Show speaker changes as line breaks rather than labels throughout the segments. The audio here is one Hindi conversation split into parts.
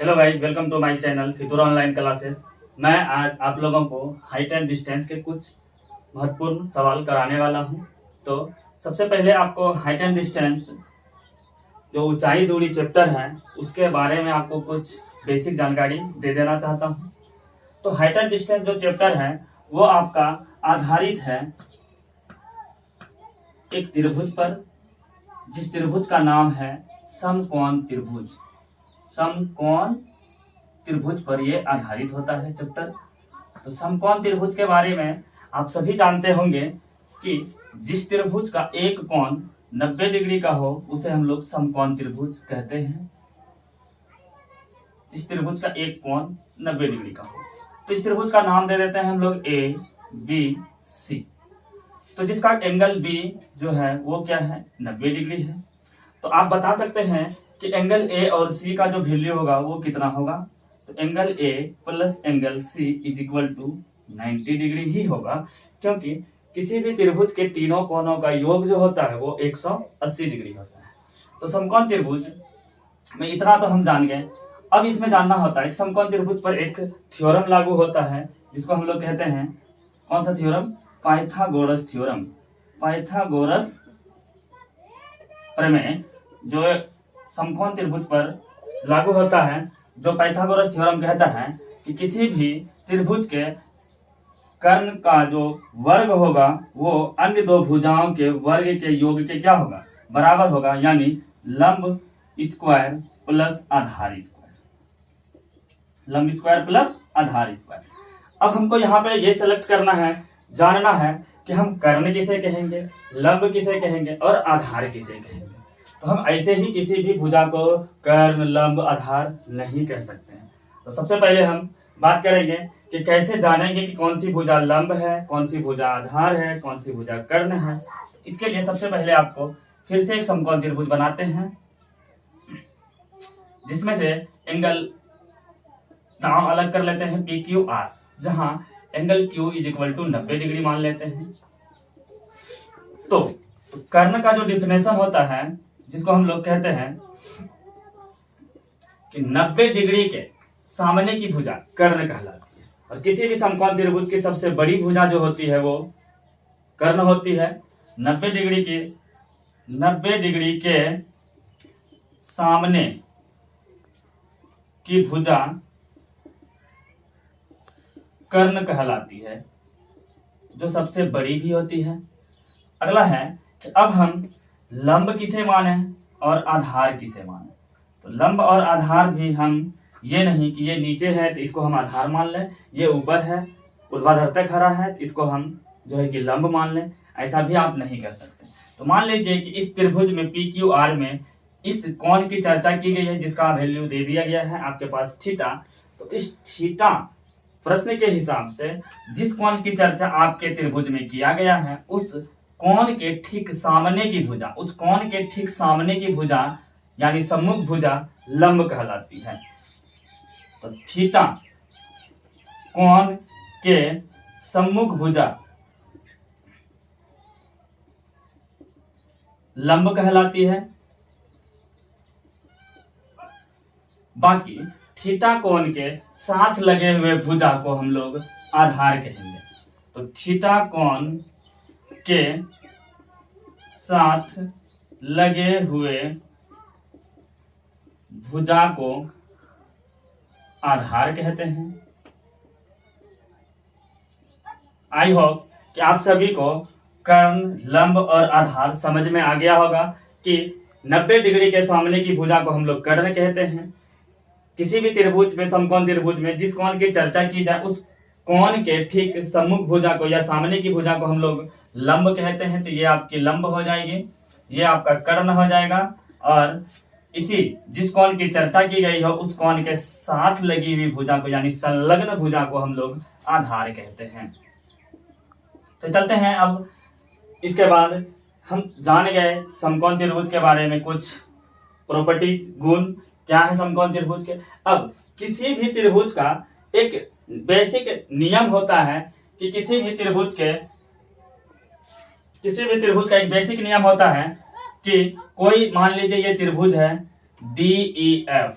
Hello guys, welcome to my channel Fitoor online classes. मैं आज आप लोगों को हाइट एंड डिस्टेंस के कुछ महत्वपूर्ण सवाल कराने वाला हूं। तो सबसे पहले आपको हाइट एंड डिस्टेंस जो ऊंचाई दूरी चैप्टर है उसके बारे में आपको कुछ बेसिक जानकारी दे देना चाहता हूं। तो हाइट एंड डिस्टेंस जो चैप्टर है वो आपका आधारित है एक त्रिभुज पर, जिस त्रिभुज का नाम है समकोण त्रिभुज। समकोण त्रिभुज पर यह आधारित होता है चैप्टर। तो समकोण त्रिभुज के बारे में आप सभी जानते होंगे कि जिस त्रिभुज का एक कोण 90 डिग्री का हो उसे हम लोग समकोण त्रिभुज कहते हैं। जिस त्रिभुज का एक कोण 90 डिग्री का हो तो इस त्रिभुज का नाम दे देते हैं हम लोग ए बी सी। तो जिसका एंगल बी जो है वो क्या है, 90 डिग्री है। तो आप बता सकते हैं कि एंगल ए और सी का जो वैल्यू होगा वो कितना होगा। तो angle A plus angle C is equal to 90 degree ही होगा, क्योंकि किसी भी त्रिभुज के तीनों कोणों का योग जो होता है वो 180 डिग्री होता है। तो समकोण त्रिभुज में इतना तो हम जान गए। अब इसमें जानना होता है कि समकोण त्रिभुज पर एक थ्योरम लागू होता है जिसको हम लोग कहते हैं, कौन सा थ्योरम, पाइथागोरस थ्योरम। पाइथागोरस प्रमेय जो समकोण त्रिभुज पर लागू होता है, जो पाइथागोरस थ्योरम कहता है कि किसी भी त्रिभुज के कर्ण का जो वर्ग होगा वो अन्य दो भुजाओं के वर्ग के योग के क्या होगा, बराबर होगा, यानी लंब स्क्वायर प्लस आधार स्क्वायर। लंब स्क्वायर प्लस आधार स्क्वायर। अब हमको यहाँ पे ये सेलेक्ट करना है, जानना है कि हम कर्ण किसे कहेंगे, लंब किसे कहेंगे और आधार किसे कहेंगे। तो हम ऐसे ही किसी भी भुजा को कर्ण लंब आधार नहीं कह सकते हैं। तो सबसे पहले हम बात करेंगे कि कैसे जानेंगे कि कौन सी भुजा लंब है, कौन सी भुजा आधार है, कौन सी भुजा कर्ण है। इसके लिए सबसे पहले आपको फिर से एक समकोण त्रिभुज बनाते हैं, जिसमें से एंगल नाम अलग कर लेते हैं पी क्यू आर, जहां angle Q is equal to 90 degree मान लेते हैं। तो कर्ण का जो डिफिनेशन होता है, जिसको हम लोग कहते हैं कि 90 डिग्री के सामने की भुजा कर्ण कहलाती है। और किसी भी समकोण त्रिभुज की सबसे बड़ी भुजा जो होती है वो कर्ण होती है। 90 डिग्री के सामने की भुजा कर्ण कहलाती है, जो सबसे बड़ी भी होती है। अगला है कि अब हम लंब किसे माने और आधार किसे माने। तो लंब और आधार भी हम ये नहीं कि ये नीचे है तो इसको हम आधार मान लें, ये ऊपर है ऊर्ध्वाधर तक खड़ा है तो इसको हम जो है कि लंब मान लें, ऐसा भी आप नहीं कर सकते। तो मान लीजिए कि इस त्रिभुज में पी क्यू आर में इस कोण की चर्चा की गई है, जिसका वैल्यू दे दिया गया है आपके पास थीटा। तो इस थीटा प्रश्न के हिसाब से जिस कोण की चर्चा आपके त्रिभुज में किया गया है उस कोण के ठीक सामने की भुजा, उस कोण के ठीक सामने की भुजा यानी सम्मुख भुजा लंब कहलाती है। तो थीटा कोण के सम्मुख भुजा लंब कहलाती है। बाकी थीटा कोण के साथ लगे हुए भुजा को हम लोग आधार कहेंगे। तो थीटा कोण के साथ लगे हुए भुजा को आधार कहते हैं। आई होप कि आप सभी को कर्ण लंब और आधार समझ में आ गया होगा कि 90 डिग्री के सामने की भुजा को हम लोग कर्ण कहते हैं। किसी भी त्रिभुज में, समकोण त्रिभुज में जिस कोण की चर्चा की जाए उस कोण के ठीक सम्मुख भुजा को या सामने की भुजा को हम लोग लंब कहते हैं। तो ये आपकी लंब हो जाएगी, ये आपका कर्ण हो जाएगा। और इसी जिस कोण की चर्चा की गई हो उस कोण के साथ लगी हुई भुजा को यानी संलग्न भुजा को हम लोग आधार कहते हैं। तो चलते हैं, अब इसके बाद हम जान गए समकोण त्रिभुज के बारे में कुछ प्रॉपर्टीज, गुण क्या है समकोण त्रिभुज के। अब किसी भी त्रिभुज का एक बेसिक नियम होता है कि किसी भी त्रिभुज का एक बेसिक नियम होता है कि कोई मान लीजिए ये त्रिभुज है, DEF।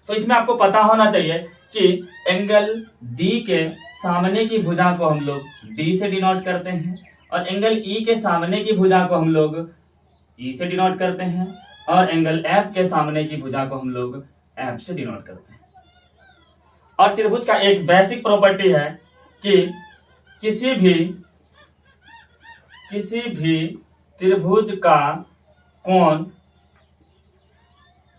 तो इसमें आपको पता होना चाहिए कि एंगल D के सामने की भुजा को हम लोग D से डिनोट करते हैं और एंगल E के सामने की भुजा को हम लोग E से डिनोट करते हैं और एंगल F के सामने की भुजा को हम लोग F से डिनोट करते हैं। और त्रिभुज का एक बेसिक प्रॉपर्टी है कि किसी भी त्रिभुज का कोण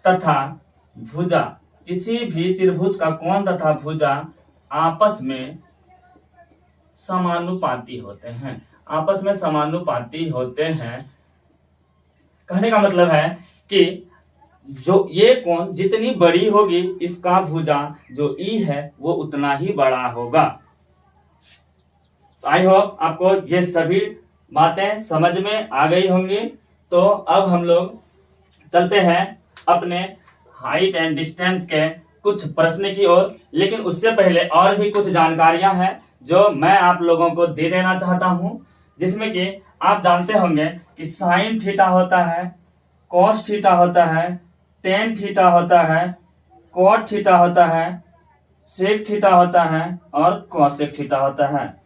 तथा भुजा, किसी भी त्रिभुज का कोण तथा भुजा आपस में समानुपाती होते हैं, आपस में समानुपाती होते हैं। कहने का मतलब है कि जो ये कोण जितनी बड़ी होगी इसका भुजा जो ई है वो उतना ही बड़ा होगा। आई होप आपको ये सभी बातें समझ में आ गई होंगी। तो अब हम लोग चलते हैं अपने हाइट एंड डिस्टेंस के कुछ प्रश्न की ओर, लेकिन उससे पहले और भी कुछ जानकारियां हैं जो मैं आप लोगों को दे देना चाहता हूं, जिसमें कि आप जानते होंगे कि साइन थीटा होता है, कॉस थीटा होता है, टेन थीटा होता है, कॉट थीटा होता है, सेक थीटा होता है और कॉसेक थीटा होता है।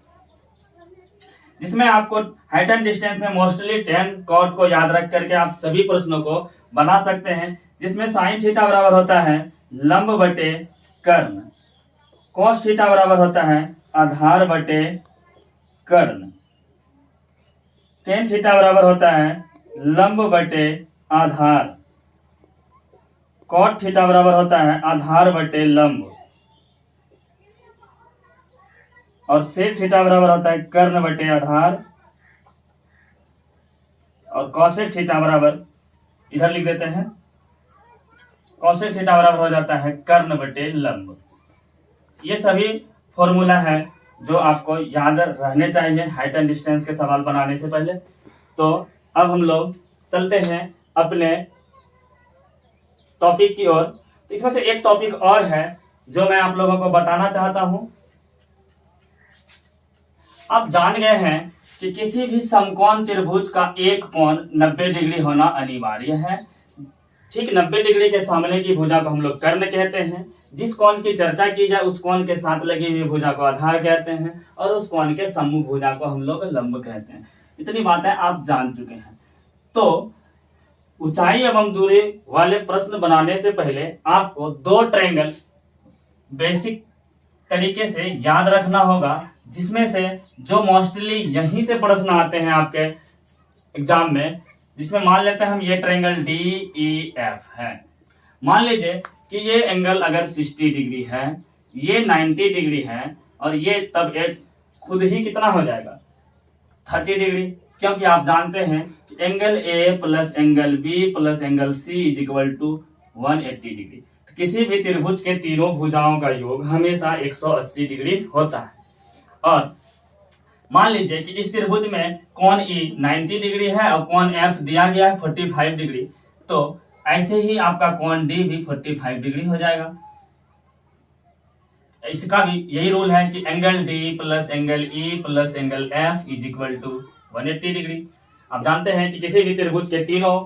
जिसमें आपको हाइट एंड डिस्टेंस में मोस्टली टेन कॉट को याद रख करके आप सभी प्रश्नों को बना सकते हैं। जिसमें साइन थीटा बराबर होता है लंब बटे कर्ण, कॉस थीटा बराबर होता है आधार बटे कर्ण, टेन थीटा बराबर होता है लंब बटे आधार, कॉट थीटा बराबर होता है आधार बटे लंब और सेक थीटा बराबर होता है कर्ण बटे आधार और कॉसेक थीटा बराबर इधर लिख देते हैं, कॉसेक थीटा बराबर हो जाता है कर्ण बटे लंब। ये सभी फॉर्मूला है जो आपको याद रहने चाहिए हाइट एंड डिस्टेंस के सवाल बनाने से पहले। तो अब हम लोग चलते हैं अपने टॉपिक की ओर। इसमें से एक टॉपिक और है जो मैं आप लोगों को बताना चाहता हूं। आप जान गए हैं कि किसी भी समकोण त्रिभुज का एक कोण 90 डिग्री होना अनिवार्य है। ठीक 90 डिग्री के सामने की भुजा को हम लोग कर्ण कहते हैं। जिस कोण की चर्चा की जाए उस कोण के साथ लगी हुई भुजा को आधार कहते हैं और उस कोण के सम्मुख भुजा को हम लोग लंब कहते हैं। इतनी बातें आप जान चुके हैं। तो ऊंचाई एवं दूरी वाले प्रश्न बनाने से पहले आपको दो ट्रायंगल बेसिक तरीके से याद रखना होगा, जिसमें से जो मोस्टली यहीं से प्रश्न आते हैं आपके एग्जाम में। जिसमें मान लेते हैं हम ये ट्रायंगल DEF है। मान लीजिए कि ये एंगल अगर 60 डिग्री है, ये 90 डिग्री है और ये तब एक खुद ही कितना हो जाएगा 30 डिग्री, क्योंकि आप जानते हैं कि angle A plus angle B plus angle C is equal to 180 degree. तो किसी भी त्रिभुज के तीनों भुजाओं का योग हमेशा 180 डिग्री होता है। और मान लीजिए कि इस त्रिभुज में कोण E 90 डिग्री है और कोण F दिया गया है 45 डिग्री, तो ऐसे ही आपका कोण D भी 45 डिग्री हो जाएगा। इसका भी यही रूल है कि angle D plus angle E plus angle F is equal to 180 degree. आप जानते हैं कि किसी भी त्रिभुज के तीनों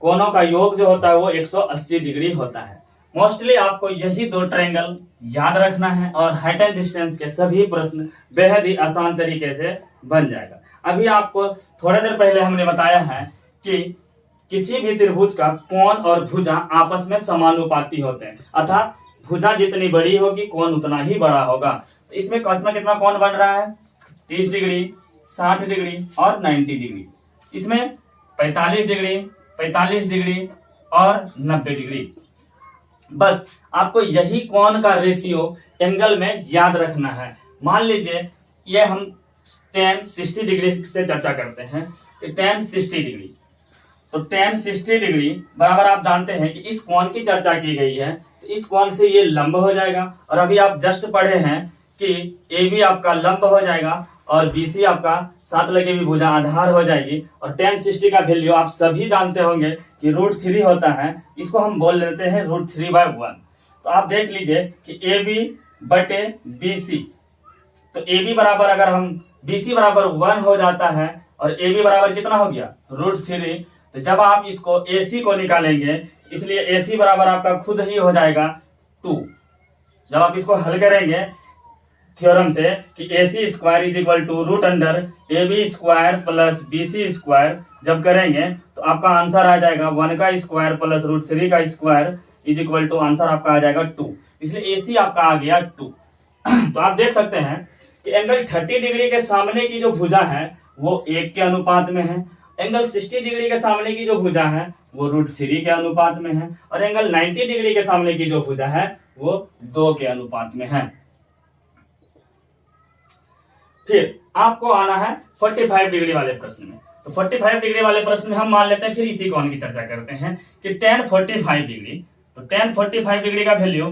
कोणों का योग जो होता है वो 180 डिग्री होता है। मोस्टली आपको यही दो ट्रायंगल याद रखना है और हाइट एंड डिस्टेंस के सभी प्रश्न बेहद ही आसान तरीके से बन जाएगा। अभी आपको थोड़ी देर पहले हमने बताया है कि किसी भी त्रिभुज का कोण और भुजा आपस में समानुपाती होते हैं, अर्थात भुजा जितनी बड़ी होगी कोण उतना ही बड़ा होगा। तो इसमें कितना कोण बन रहा है 30 डिग्री, 60 डिग्री और 90 डिग्री। इसमें 45 डिग्री, 45 डिग्री और 90 डिग्री। बस आपको यही कोण का रेशियो एंगल में याद रखना है। मान लीजिए ये हम tan 60 डिग्री से चर्चा करते हैं कि tan 60 डिग्री, तो tan 60 डिग्री बराबर आप जानते हैं कि इस कोण की चर्चा की गई है, तो इस कोण से ये लंब हो जाएगा। और अभी आप जस्ट पढ़े हैं कि AB आपका लंब हो जाएगा और BC आपका साथ लगे हुई भुजा आधार हो जाएगी। और tan 60 का वैल्यू आप सभी जानते होंगे कि √3 होता है, इसको हम बोल लेते हैं √3/1। तो आप देख लीजिए कि AB बटे BC, तो AB बराबर अगर हम BC बराबर 1 हो जाता है और AB बराबर कितना हो गया √3, तो जब आप इसको AC को निकालेंगे, इसलिए AC बराबर आपका खुद ही हो जाएगा 2। जब आप इसको हल करेंगे थ्योरम से कि AC square is equal to root under AB square plus BC square, जब करेंगे तो आपका आंसर आ जाएगा 1 का स्क्वायर प्लस रूट 3 का square is equal to answer आपका आ जाएगा 2। इसलिए AC आपका आ गया 2। तो आप देख सकते हैं कि एंगल 30 डिग्री के सामने की जो भुजा है वो 1 के अनुपात में है, एंगल 60 डिग्री के सामने की जो भुजा है वो रूट 3 के अनुपात में है, और एंगल 90 डिग्री के सामने की जो भुजा है वो 2 के अनुपात में है। फिर आपको आना है 45 डिग्री वाले प्रश्न में। तो 45 डिग्री वाले प्रश्न में हम मान लेते हैं, फिर इसी कोण की चर्चा करते हैं कि tan 45 डिग्री, तो tan 45 डिग्री का वैल्यू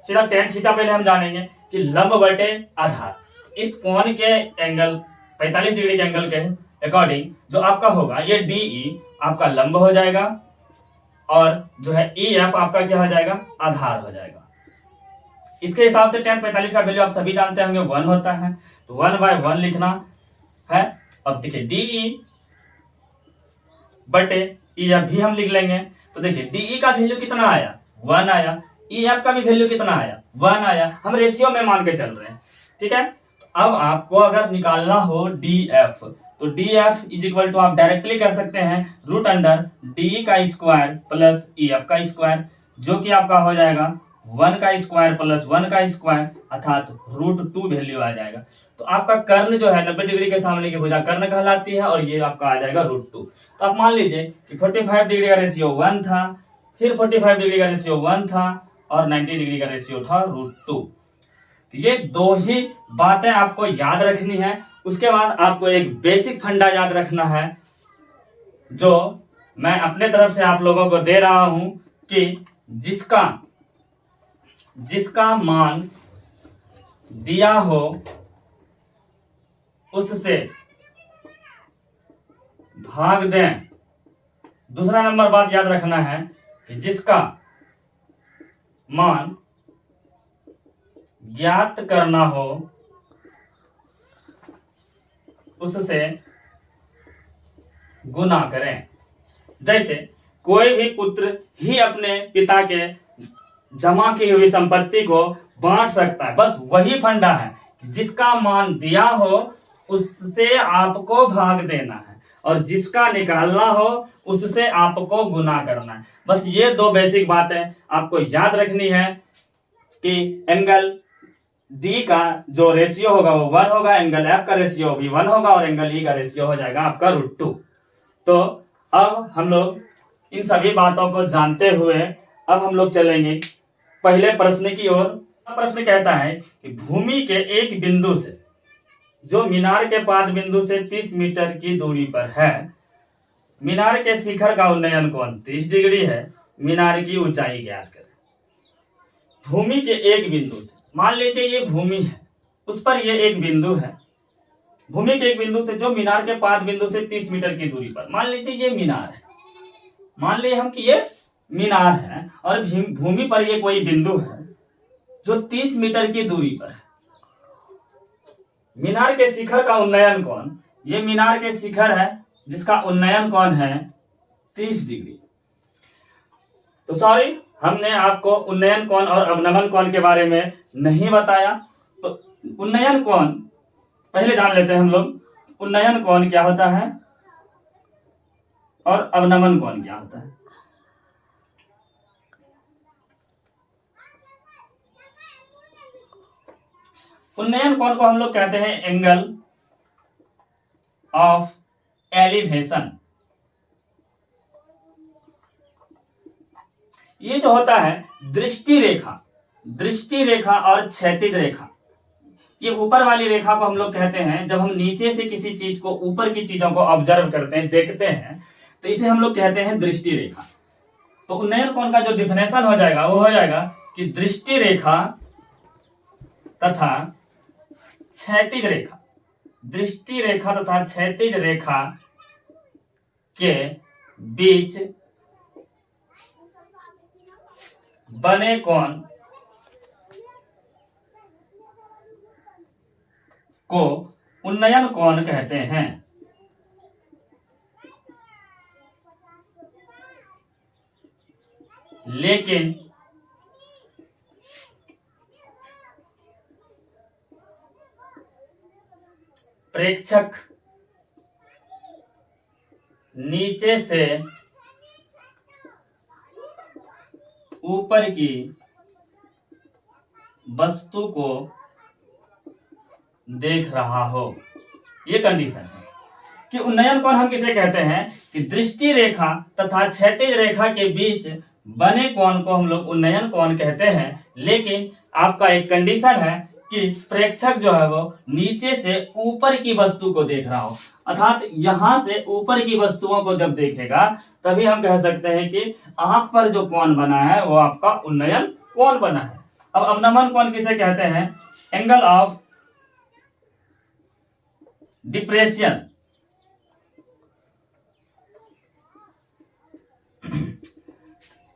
सीधा tan थीटा पहले हम जानेंगे कि लंब बटे आधार। इस कोण के एंगल 45 डिग्री के एंगल के अकॉर्डिंग जो आपका होगा ये DE आपका लंब हो जाएगा, और जो है EF आपका क्या हो जाएगा, आधार हो जाएगा। इसके हिसाब से tan 45 का वैल्यू आप सभी जानते होंगे 1 होता है, तो 1/1 लिखना है। अब देखिए DE बटे EF भी हम लिख लेंगे। तो देखिए DE का वैल्यू कितना आया, 1 आया, EF का भी वैल्यू कितना आया, 1 आया। हम रेशियो में मान के चल रहे हैं, ठीक है। अब आपको अगर निकालना हो DF, तो DF इज इक्वल टू आप डायरेक्टली कर सकते हैं रूट अंडर DE का स्क्वायर प्लस EF का स्क्वायर, जो कि आपका हो जाएगा 1 का स्क्वायर प्लस 1 का स्क्वायर अर्थात रूट 2 वैल्यू आ जाएगा। तो आपका कर्ण जो है 90 डिग्री के सामने की भुजा कर्ण कहलाती है, और ये आपका आ जाएगा रूट 2। तो आप मान लीजिए कि 45 डिग्री का रेशियो 1 था, फिर 45 डिग्री का रेशियो 1 था, और 90 डिग्री का रेशियो था रूट 2। ये दो ही बातें आपको याद रखनी है। उसके बाद आपको एक बेसिक फंडा याद रखना है, जो मैं अपने तरफ से आप लोगों को दे रहा हूं कि जिसका मान दिया हो उससे भाग दें। दूसरा नंबर बात याद रखना है कि जिसका मान ज्ञात करना हो उससे गुना करें। जैसे कोई भी पुत्र ही अपने पिता के जमा की हुई संपत्ति को बांट सकता है, बस वही फंडा है। जिसका मान दिया हो उससे आपको भाग देना है, और जिसका निकालना हो उससे आपको गुना करना है। बस ये दो बेसिक बातें आपको याद रखनी है कि एंगल डी का जो रेशियो होगा वो 1 होगा, एंगल एफ का रेशियो भी 1 होगा, और एंगल ई का रेशियो हो जाएगा आपका रूट 2। तो अब हम लोग इन सभी बातों को जानते हुए अब हम लोग चलेंगे पहले प्रश्न की ओर। प्रश्न कहता है कि भूमि के एक बिंदु से जो मीनार के पाद बिंदु से 30 मीटर की दूरी पर है, मीनार के शिखर का उन्नयन कोण 30 डिग्री है, मीनार की ऊंचाई ज्ञात करें। भूमि के एक बिंदु से, मान लीजिए ये भूमि है, उस पर ये एक बिंदु है। भूमि के एक बिंदु से जो मीनार के पाद बिंदु से 30 मीटर की दूरी पर, मान लीजिए ये मीनार है, मान लीजिए हम कि ये मीनार है, और भूमि पर ये कोई बिंदु है जो 30 मीटर की दूरी पर है। मीनार के शिखर का उन्नयन कोण, ये मीनार के शिखर है जिसका उन्नयन कोण है 30 डिग्री। तो सॉरी, हमने आपको उन्नयन कोण और अवनमन कोण के बारे में नहीं बताया। तो उन्नयन कोण पहले जान लेते हैं हम लोग, उन्नयन कोण क्या होता है और अवनमन कोण क्या होता है। उन्नयन कोण को हम लोग कहते हैं एंगल ऑफ एलिवेशन। ये जो होता है दृष्टि रेखा और क्षैतिज रेखा, ये ऊपर वाली रेखा को हम लोग कहते हैं, जब हम नीचे से किसी चीज को, ऊपर की चीजों को ऑब्जर्व करते हैं, देखते हैं, तो इसे हम लोग कहते हैं दृष्टि रेखा। तो उन्नयन कोण का जो डिफिनेशन हो जाएगा वो हो जाएगा कि दृष्टि रेखा तथा क्षैतिज रेखा, दृष्टि रेखा तथा क्षैतिज रेखा के बीच बने कोण को उन्नयन कोण कहते हैं। लेकिन प्रेक्षक नीचे से ऊपर की वस्तु को देख रहा हो। ये कंडीशन है कि उन्नयन कोण हम किसे कहते हैं कि दृष्टि रेखा तथा क्षैतिज रेखा के बीच बने कोण को हम लोग उन्नयन कोण कहते हैं। लेकिन आपका एक कंडीशन है कि प्रेक्षक जो है वो नीचे से ऊपर की वस्तु को देख रहा हो, अर्थात यहां से ऊपर की वस्तुओं को जब देखेगा तभी हम कह सकते हैं कि आंख पर जो कोण बना है वो आपका उन्नयन कोण बना है। अब अवनमन कोण किसे कहते हैं? Angle of depression.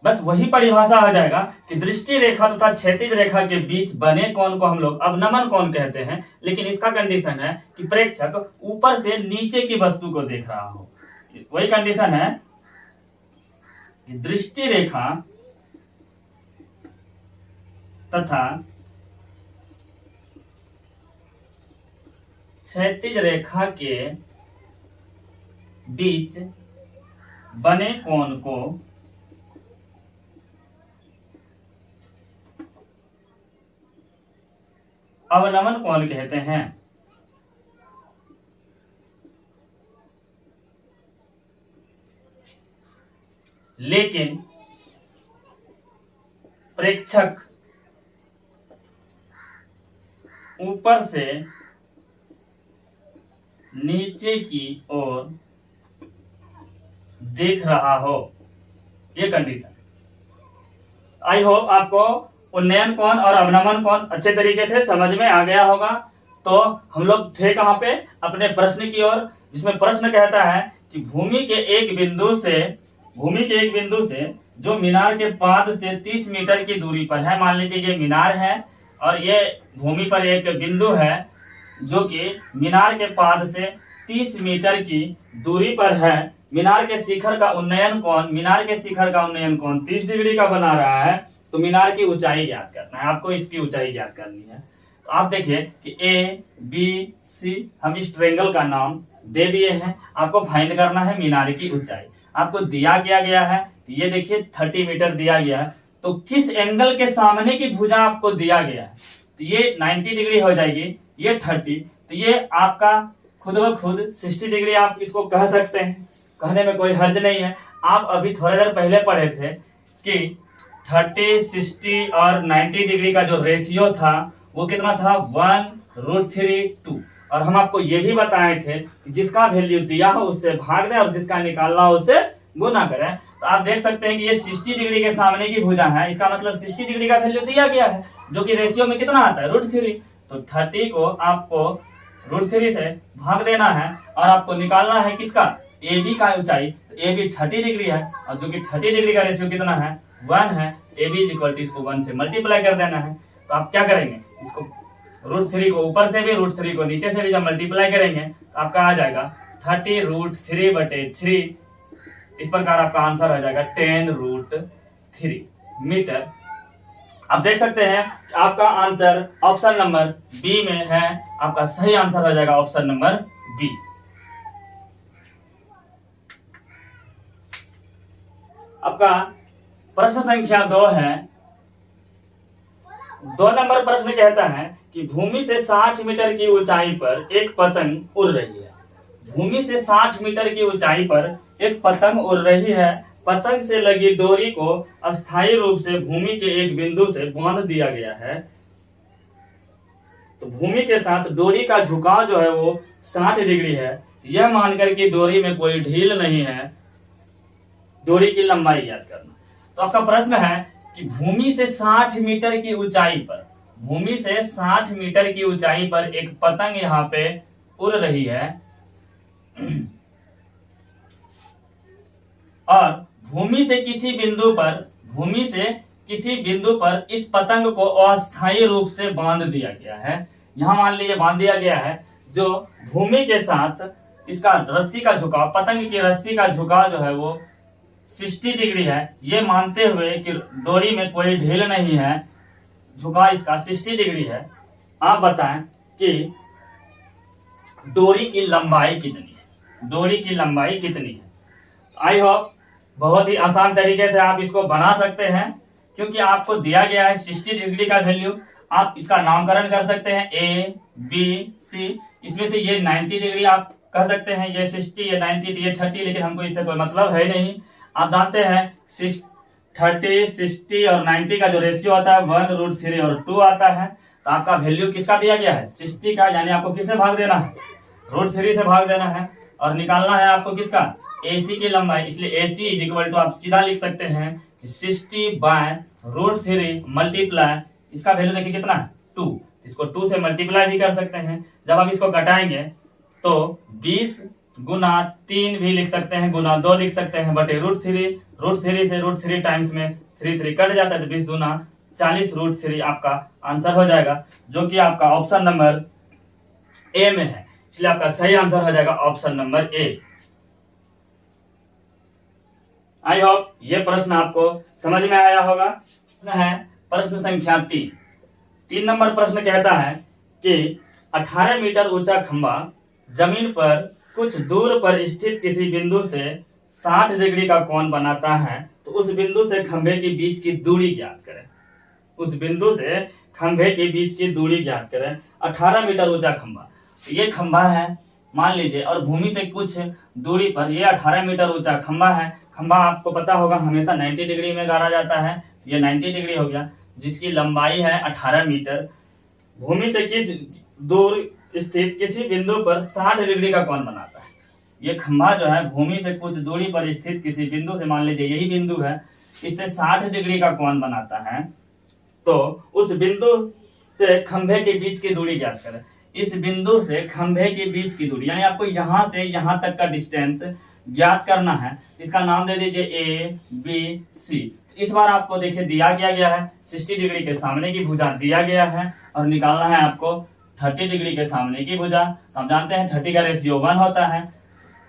बस वही परिभाषा आ जाएगा कि दृष्टि रेखा तथा क्षैतिज रेखा के बीच बने कोण को हम लोग अवनमन कोण कहते हैं। लेकिन इसका कंडीशन है कि प्रेक्षक ऊपर से नीचे की वस्तु को देख रहा हो। वही कंडीशन है कि दृष्टि रेखा तथा क्षैतिज रेखा के बीच बने कोण को अवनमन कोण कहते हैं। लेकिन प्रेक्षक ऊपर से नीचे की ओर देख रहा हो। ये कंडीशन। आई होप आपको उन्नयन कोण और अवनमन कोण अच्छे तरीके से समझ में आ गया होगा। तो हम लोग थे कहां पे? अपने प्रश्न की ओर, जिसमें प्रश्न कहता है कि भूमि के एक बिंदु से जो मीनार के पाद से 30 मीटर की दूरी पर है। मान लीजिए ये मीनार है और ये भूमि पर एक बिंदु है जो कि मीनार के पाद से 30 मीटर की दूरी पर है। मीनार के शिखर का उन्नयन कोण 30 डिग्री का बना रहा है। तो मीनार की ऊंचाई ज्ञात करना है, आपको इसकी ऊंचाई ज्ञात करनी है। तो आप देखिए कि ए बी सी हम इस ट्रायंगल का नाम दे दिए हैं। आपको फाइंड करना है मीनार की ऊंचाई। आपको दिया गया है, ये देखिए 30 मीटर दिया गया है। तो किस एंगल के सामने की भुजा आपको दिया गया है? तो ये 90 डिग्री हो जाएगी, ये 30। तो ये आपका खुद ब खुद 60 डिग्री आप इसको कह सकते हैं, कहने में कोई हर्ज नहीं है। आप अभी थोड़ी देर पहले पढ़े थे कि 30, 60 और 90 डिग्री का जो रेशियो था वो कितना था? 1√3:2। और हम आपको ये भी बताए थे कि जिसका वैल्यू दिया हो उससे भाग दें और जिसका निकालना हो उससे गुना करें। तो आप देख सकते हैं कि ये 60 डिग्री के सामने की भुजा है, इसका मतलब 60 डिग्री का वैल्यू दिया गया है जो कि रेशियो में कितना आता है? √3। तो 30 को आपको √3 से भाग देना है और आपको निकालना है किसका? ए बी का ऊंचाई। तो ए बी 30 डिग्री है और जो कि 30 डिग्री का रेशियो कितना है? 1 है। ए बी इसको 1 से मल्टीप्लाई कर देना है। तो आप क्या करेंगे? इसको √3 को ऊपर से भी, √3 को नीचे से भी जब मल्टीप्लाई करेंगे तो आपका आ जाएगा 30√3/3। इस प्रकार आपका आंसर हो जाएगा 10√3 मीटर। आप देख सकते हैं आपका आंसर ऑप्शन नंबर बी में है। आपका सही आंसर हो जाएगा ऑप्शन नंबर बी। आपका प्रश्न संख्या 2 है। 2 नंबर प्रश्न कहता है कि भूमि से 60 मीटर की ऊंचाई पर एक पतंग उड़ रही है। भूमि से 60 मीटर की ऊंचाई पर एक पतंग उड़ रही है। पतंग से लगी डोरी को अस्थायी रूप से भूमि के एक बिंदु से बांध दिया गया है। तो भूमि के साथ डोरी का झुकाव जो है वो 60 डिग्री है। यह मानकर कि डोरी में कोई ढील नहीं है, डोरी की लंबाई ज्ञात करना। तो आपका प्रश्न है कि भूमि से 60 मीटर की ऊंचाई पर एक पतंग यहाँ पे उड़ रही है और भूमि से किसी बिंदु पर इस पतंग को अस्थायी रूप से बांध दिया गया है। यहाँ मान लीजिए बांध दिया गया है, जो भूमि के साथ इसका रस्सी का झुकाव, पतंग की रस्सी का झुकाव जो है वो 60 डिग्री है, ये मानते हुए कि डोरी में कोई ढील नहीं है, झुकाव इसका 60 डिग्री है, आप बताएं कि डोरी की लंबाई कितनी है, डोरी की लंबाई कितनी है। आई होप बहुत ही आसान तरीके से आप इसको बना सकते हैं, क्योंकि आपको दिया गया है 60 डिग्री का वैल्यू। आप इसका नामकरण कर सकते हैं A, B, C, इसमें से ये 90 डिग्री आप कह सकते हैं, ये 60, ये 90, ये 30, लेकिन हमको इससे कोई मतलब है नहीं। आप जानते हैं 30, 60 और 90 का जो रेशियो आता है 1√3 और 2 आता है। तो आपका वैल्यू किसका दिया गया है, 60 का, यानी आपको किससे भाग देना है, √3 से भाग देना है, और निकालना है आपको किसका, AC की लंबाई। इसलिए AC इज इक्वल टू आप सीधा लिख सकते हैं 60/√3 मल्टीप्लाई, इसका वैल्यू देखिए कितना है 2, इसको 2 से मल्टीप्लाई भी कर सकते हैं। जब आप इसको घटाएंगे तो 20 गुना 3 भी लिख सकते हैं, गुना 2 लिख सकते हैं, बटे √3 से √3 टाइम्स में 3 कट जाता है, तो 20 दूना 40√3 आपका आंसर हो जाएगा, जो कि आपका ऑप्शन नंबर ए में है। इसलिए आपका सही आंसर हो जाएगा option number A. I hope ये प्रश्न आपको समझ में आया होगा। है प्रश्न संख्या 3 नंबर प्रश्न कहता है कि 18 मीटर ऊंचा खंभा जमीन पर कुछ दूर पर स्थित किसी बिंदु से 60 डिग्री का कोण बनाता है, तो उस बिंदु से खंभे के बीच की दूरी ज्ञात करें। उस बिंदु से खंभे के बीच की दूरी ज्ञात करें। 18 मीटर ऊंचा खंभा, ये खंभा है मान लीजिए, और भूमि से कुछ दूरी पर ये 18 मीटर ऊंचा खंभा है। खंभा आपको पता होगा हमेशा 90 डिग्री में गाड़ा जाता है, ये 90 डिग्री हो गया, जिसकी लंबाई है 18 मीटर। भूमि से किस दूर स्थित किसी बिंदु पर 60 डिग्री का कोण बनाता है। ये खंभा जो है भूमि से कुछ दूरी पर स्थित किसी बिंदु से, मान लीजिए यही बिंदु है, इससे 60 डिग्री का कोण बनाता है। तो उस बिंदु से खंभे के बीच की दूरी ज्ञात करें। इस बिंदु से खंभे के बीच की दूरी, यानी आपको यहां से यहां तक का डिस्टेंस ज्ञात करना है। इसका नाम दे दीजिए A, B, C। इस बार आपको देखिए दिया गया है 60 डिग्री के सामने की भुजा दिया गया है, और निकालना है आपको 30 डिग्री के सामने की भुजा। आप जानते हैं 30 का रेशियो 1 होता है।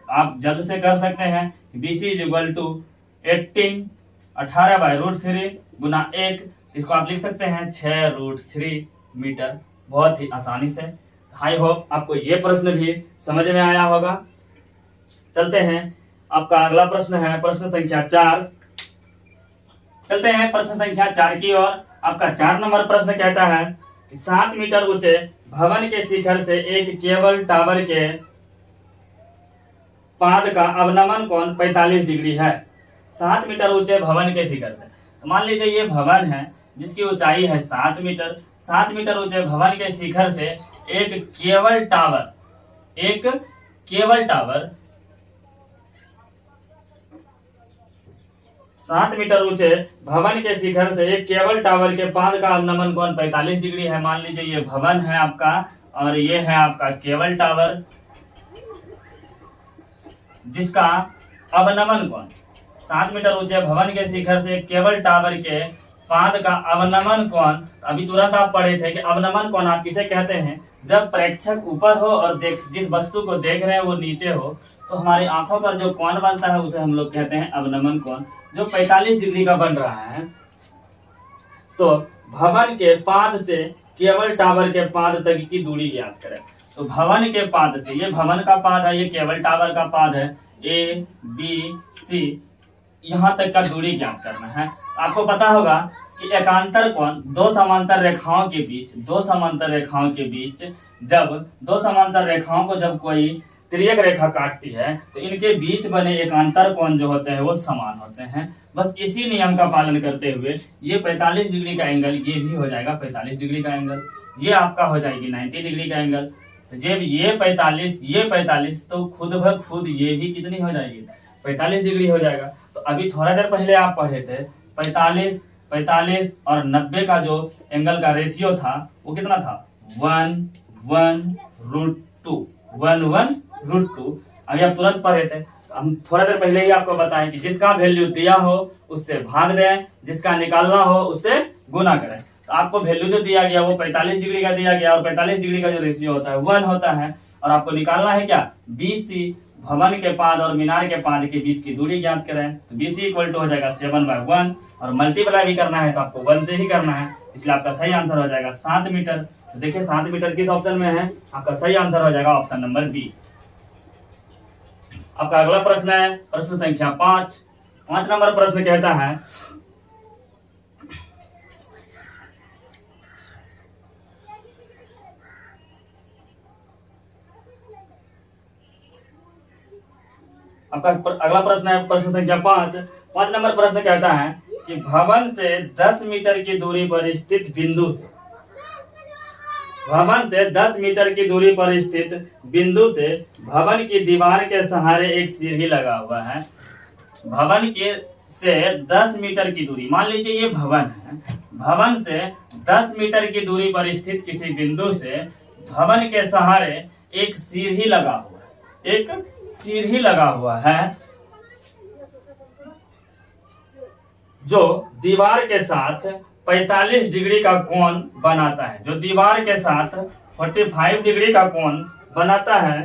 आप जल्द से कर सकते हैं BC इज इक्वल टू 18/√3 गुना 1, इसको आप लिख सकते हैं 6√3 मीटर, बहुत ही आसानी से। आई होप आपको ये प्रश्न भी समझ में आया होगा। चलते हैं, आपका अगला प्रश्न है प्रश्न संख्या 4। चलते हैं प्रश्न संख्या 4 की ओर। आपका 4 नंबर प्रश्न कहता है कि 7 मीटर ऊंचे भवन के शिखर से एक केबल टावर के पाद का अवनमन कोण 45 डिग्री है। 7 मीटर ऊंचे भवन के शिखर से, तो मान लीजिए ये भवन है जिसकी ऊंचाई है 7 मीटर। 7 मीटर ऊंचे भवन के शिखर से एक केबल टावर 7 मीटर ऊंचे भवन के शिखर से एक केबल टावर के पाद का अवनमन कोण 45 डिग्री है। मान लीजिए ये भवन है आपका, और ये है आपका केबल टावर, जिसका अवनमन कोण 7 मीटर ऊंचे भवन के शिखर से केबल टावर के पाद का अवनमन कोण। अभी तुरंत आप पढ़े थे कि अवनमन कोण आप किसे कहते हैं, जब प्रेक्षक ऊपर हो और जिस वस्तु को देख रहे हैं वो नीचे हो, तो हमारी आंखों पर जो कोण बनता है उसे हम लोग कहते हैं अवनमन कोण, जो 45 डिग्री का बन रहा है। तो भवन के पाद से केबल टावर के पाद तक की दूरी ज्ञात करें। तो भवन के पाद से, ये भवन का पाद है, ये केबल टावर का पाद है, A, B, C, यहाँ तक का दूरी ज्ञात करना है। आपको पता होगा कि एकांतर कोण दो समांतर रेखाओं के बीच जब दो समांतर रेखाओं को जब कोई तिर्यक रेखा काटती है, तो इनके बीच बने एकांतर कोण जो होते हैं वो समान होते हैं। बस इसी नियम का पालन करते हुए ये 45 डिग्री का एंगल, ये भी हो जाएगा 45 डिग्री का एंगल, ये आपका हो जाएगी 90 डिग्री का एंगल। तो जब ये 45 तो खुद ब खुद ये भी कितनी हो जाएगी, 45 डिग्री हो जाएगा। तो अभी थोड़ा देर पहले आप पढ़े थे 45 और 90 का जो एंगल का रेशियो था वो कितना था, 1/√2। अभी आप तुरंत पढ़े थे, हम थोड़ा देर पहले ही आपको बताएं कि जिसका वैल्यू दिया हो उससे भाग दें, जिसका निकालना हो उससे गुना करें। तो आपको वैल्यू जो दिया गया वो 45 डिग्री का दिया गया, और 45 डिग्री का जो रेशियो होता है 1 होता है, और आपको निकालना है क्या, BC भवन के पाद और मीनार के पाद के बीच की दूरी ज्ञात करें। तो BC इक्वल टू हो जाएगा 7/1 और मल्टीप्लाई भी करना है तो आपको 1 से ही करना है, इसलिए आपका सही आंसर हो जाएगा 7 मीटर। तो देखिए 7 मीटर किस ऑप्शन में है, आपका सही आंसर हो जाएगा ऑप्शन नंबर बी। आपका अगला प्रश्न है प्रश्न संख्या 5 नंबर प्रश्न कहता है आपका अगला प्रश्न है प्रश्न संख्या 5 नंबर प्रश्न कहता है कि भवन से 10 मीटर की दूरी पर स्थित बिंदु से भवन की दीवार के सहारे एक सीढ़ी लगा हुआ है। भवन के से 10 मीटर की दूरी, मान लीजिए ये भवन है, भवन से 10 मीटर की दूरी पर स्थित किसी बिंदु से भवन के सहारे एक सीढ़ी लगा हुआ है जो दीवार के साथ 45 डिग्री का कोण बनाता है। जो दीवार के साथ 45 डिग्री का कोण बनाता है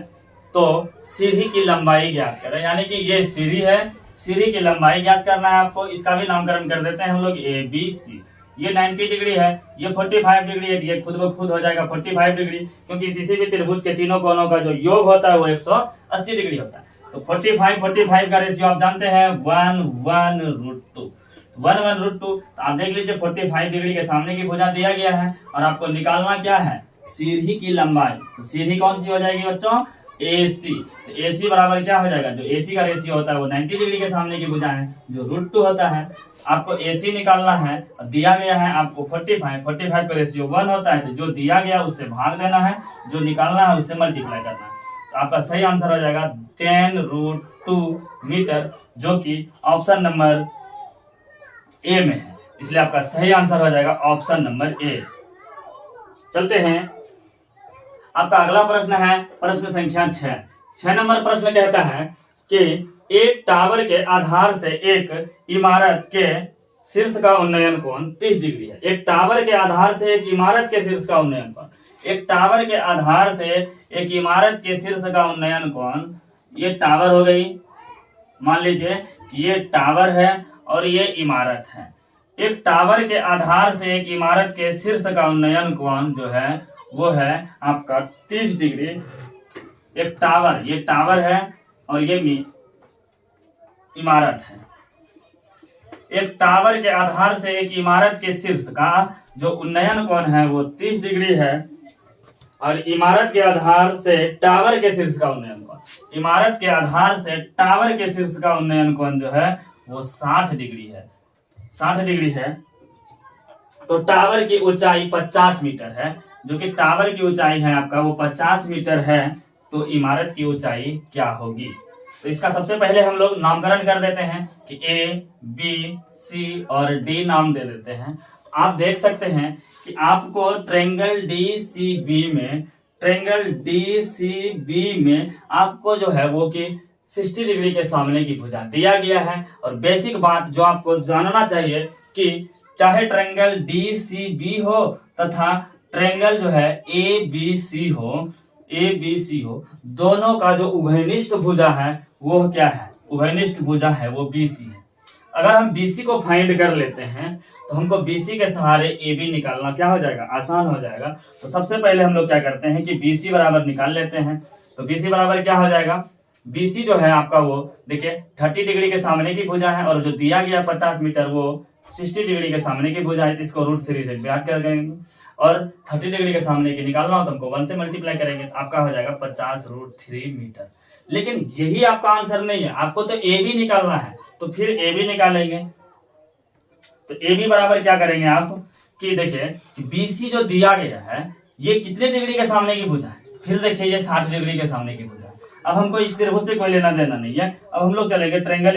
तो सीढ़ी की लंबाई ज्ञात करें। यानी कि ये सीढ़ी है, सीढ़ी की लंबाई ज्ञात करना है आपको। इसका भी नामकरण कर देते हैं हम लोग ABC। ये 90 डिग्री है, ये 45 डिग्री है, ये खुद ब खुद हो जाएगा 45 डिग्री, क्योंकि किसी भी त्रिभुज के तीनों कोणों का जो योग होता है वो 180 डिग्री होता है। तो 45 का रेशियो आप जानते हैं 1/√2। 1/√2 आप देख लीजिए 45 डिग्री के सामने की भुजा दिया गया है और आपको निकालना क्या है, सीढ़ी की लंबाई। तो सीढ़ी कौन सी हो जाएगी बच्चों, AC। तो AC बराबर क्या हो जाएगा, जो AC का रेशियो होता है वो 90 डिग्री के सामने की भुजा है जो √2 होता है। आपको AC निकालना है और दिया गया है आपको 45 का रेशियो 1 होता है, तो जो दिया गया उससे भाग देना है, जो निकालना है उससे मल्टीप्लाई करना है। तो आपका सही आंसर हो जाएगा 10√2 मीटर, जो कि ऑप्शन नंबर A में है, इसलिए आपका सही आंसर हो जाएगा ऑप्शन नंबर A। चलते हैं, आपका अगला प्रश्न है प्रश्न संख्या 6 नंबर प्रश्न कहता है कि एक टावर के आधार से एक इमारत के शीर्ष का उन्नयन कोण 30 डिग्री है। एक टावर के आधार से एक इमारत के शीर्ष का उन्नयन कोण, एक टावर के आधार से एक इमारत के शीर्ष का उन्नयन कोण, ये टावर हो गई, मान लीजिए कि ये टावर है और ये इमारत है। एक टावर के आधार से एक इमारत के शीर्ष का उन्नयन कोण जो है वो है आपका 30 डिग्री। एक टावर, ये टावर है और ये इमारत है। एक टावर के आधार से एक इमारत के शीर्ष का जो उन्नयन कोण है वो 30 डिग्री है और इमारत के आधार से टावर के शीर्ष का उन्नयन कोण, इमारत के आधार से टावर के शीर्ष का उन्नयन कोण जो है वो 60 डिग्री है। 60 डिग्री है। तो टावर की ऊंचाई 50 मीटर है, जो कि टावर की ऊंचाई है आपका वो 50 मीटर है, तो इमारत की ऊंचाई क्या होगी। तो इसका सबसे पहले हम लोग नामकरण कर देते हैं कि A, B, C और D नाम दे देते हैं। आप देख सकते हैं कि आपको ट्रायंगल DCB में आपको जो है वो कि 60 डिग्री के सामने की भुजा दिया गया है। और बेसिक बात जो आपको जानना चाहिए कि चाहे ट्रायंगल DCB हो तथा ट्रायंगल जो है ABC हो, दोनों का जो उभयनिष्ठ भुजा है वो क्या है, उभयनिष्ठ भुजा है वो BC है। अगर हम BC को फाइंड कर लेते हैं तो हमको BC के सहारे AB निकालना क्या हो जाएगा, आसान हो जाएगा। तो सबसे पहले हम लोग क्या करते हैं कि BC बराबर निकाल लेते हैं। तो BC बराबर क्या हो जाएगा, BC जो है आपका वो देखिए 30 डिग्री के सामने की भुजा है और जो दिया गया 50 मीटर वो 60 डिग्री के सामने की भुजा है। इसको √3 से डिवाइड कर देंगे और 30 डिग्री के सामने की निकालना हो तो हमको 1 से मल्टीप्लाई करेंगे, तो आपका हो जाएगा 50√3 मीटर। लेकिन यही आपका आंसर नहीं है, आपको तो AB निकालना है, तो फिर AB निकालेंगे। तो AB बराबर क्या करेंगे आप कि देखिए BC जो दिया गया है ये कितने डिग्री के सामने की भुजा है, फिर देखिए ये 60 डिग्री के सामने की भुजा है। अब हमको इस त्रिभुज से कोई लेना देना नहीं है। अब हम लोग चलेंगे ट्रायंगल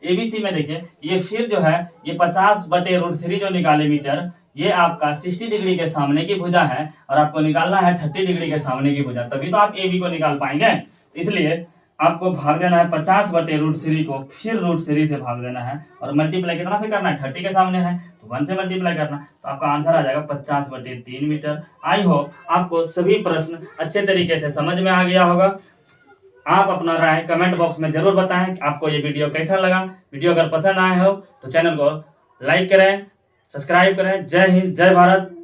ABC में देखिए ये फिर जो है ये 50/√3 जो निकाले मीटर, ये आपका 60 डिग्री के सामने की भुजा है और आपको निकालना है 30 डिग्री के सामने की भुजा, तभी तो आप AB को निकाल पाएंगे। इसलिए आपको भाग देना है 50/√3 को, फिर √3 से भाग देना है और मल्टीप्लाई कितना से करना है, 30 के सामने है तो 1 से मल्टीप्लाई करना, तो आपका आंसर आ जाएगा 50/3 मीटर। आई होप आपको सभी प्रश्न अच्छे तरीके से समझ में आ गया होगा। आप अपना राय कमेंट बॉक्स में जरूर बताएं कि आपको ये वीडियो कैसा लगा। वीडियो अगर पसंद आए हो तो चैनल को लाइक करें, सब्सक्राइब करें। जय हिंद, जय भारत।